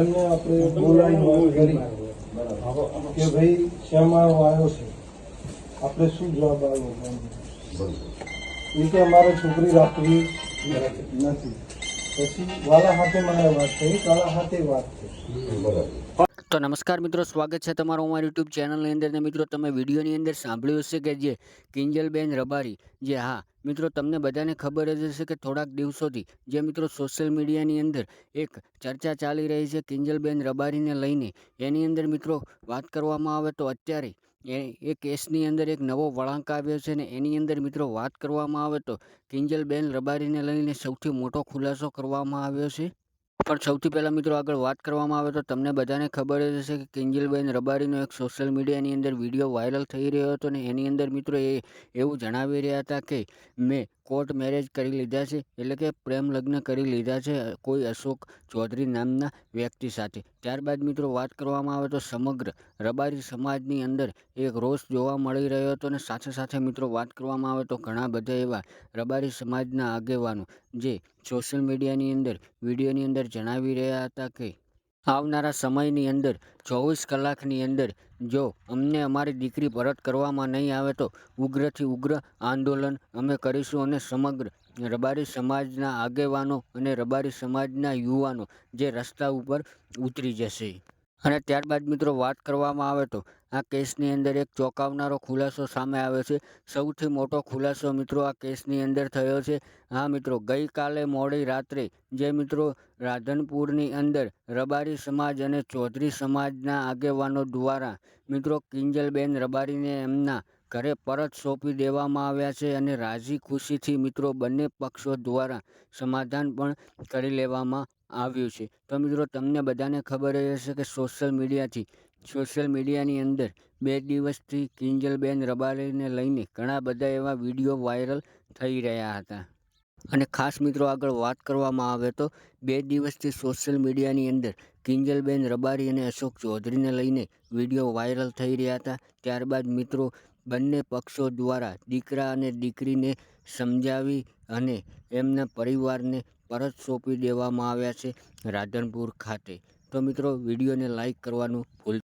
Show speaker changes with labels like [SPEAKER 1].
[SPEAKER 1] એમને આપણે બોલાવીને વાત કરી કે ભાઈ શ્યામાળો આવ્યો છે, આપણે શું જવાબ આવ્યો? એ કે અમારે છોકરી રાખવી નથી. પછી વાલા હાથે મારે વાત થઈ, કાળા હાથે વાત થઈ.
[SPEAKER 2] તો નમસ્કાર મિત્રો, સ્વાગત છે તમારું અમારી યુટ્યુબ ચેનલની અંદર. ને મિત્રો, તમે વિડીયોની અંદર સાંભળ્યું હશે કે જે કિંજલબેન રબારી, જે હા મિત્રો તમને બધાને ખબર જ હશે કે થોડાક દિવસોથી જે મિત્રો સોશિયલ મીડિયાની અંદર એક ચર્ચા ચાલી રહી છે કિંજલબેન રબારીને લઈને. એની અંદર મિત્રો વાત કરવામાં આવે તો અત્યારે એ કેસની અંદર એક નવો વળાંક આવ્યો છે ને એની અંદર મિત્રો વાત કરવામાં આવે તો કિંજલબેન રબારીને લઈને સૌથી મોટો ખુલાસો કરવામાં આવ્યો છે. પણ સૌથી પહેલાં મિત્રો આગળ વાત કરવામાં આવે તો તમને બધાને ખબર જ હશે કે કિંજલબેન રબારીનો એક સોશિયલ મીડિયાની અંદર વિડીયો વાયરલ થઈ રહ્યો હતો ને એની અંદર મિત્રો એ એવું જણાવી રહ્યા હતા કે મેં કોર્ટ મેરેજ કરી લીધા છે, એટલે કે પ્રેમ લગ્ન કરી લીધા છે કોઈ અશોક ચૌધરી નામના વ્યક્તિ સાથે. ત્યારબાદ મિત્રો વાત કરવામાં આવે તો સમગ્ર રબારી સમાજની અંદર એક રોષ જોવા મળી રહ્યો હતો. અને સાથે સાથે મિત્રો વાત કરવામાં આવે તો ઘણા બધા એવા રબારી સમાજના આગેવાનો જે સોશિયલ મીડિયાની અંદર વિડીયોની અંદર જણાવી રહ્યા હતા કે આવનારા સમયની અંદર 24 કલાકની અંદર જો અમને અમારી દીકરી પરત કરવામાં નહીં આવે તો ઉગ્રથી ઉગ્ર આંદોલન અમે કરીશું અને સમગ્ર રબારી સમાજના આગેવાનો અને રબારી સમાજના યુવાનો જે રસ્તા ઉપર ઉતરી જશે. અને ત્યારબાદ મિત્રો વાત કરવામાં આવે તો આ કેસની અંદર એક ચોંકાવનારો ખુલાસો સામે આવ્યો છે. સૌથી મોટો ખુલાસો મિત્રો આ કેસની અંદર થયો છે. હા મિત્રો, ગઈકાલે મોડી રાત્રે જે મિત્રો રાધનપુરની અંદર રબારી સમાજ અને ચૌધરી સમાજના આગેવાનો દ્વારા મિત્રો કિંજલબેન રબારીને એમના ઘરે પરત સોંપી દેવામાં આવ્યા છે. અને રાજી ખુશીથી મિત્રો બંને પક્ષો દ્વારા સમાધાન પણ કરી લેવામાં આવ્યું છે. તો મિત્રો તમને બધાને ખબર જ હશે કે સોશિયલ મીડિયાની અંદર 2 દિવસથી કિંજલબેન રબારીને લઈને ઘણા બધા એવા વિડીયો વાયરલ થઈ રહ્યા હતા. અને ખાસ મિત્રો આગળ વાત કરવામાં આવે તો 2 દિવસથી સોશિયલ મીડિયાની અંદર કિંજલબેન રબારી અને અશોક ચૌધરીને લઈને વિડીયો વાયરલ થઈ રહ્યા હતા. ત્યારબાદ મિત્રો બંને પક્ષો દ્વારા દીકરા અને દીકરીને સમજાવી અને એમના પરિવારને પરત સોંપી દેવામાં આવ્યા છે રાધનપુર ખાતે. તો મિત્રો વિડીયોને લાઈક કરવાનું ભૂલતા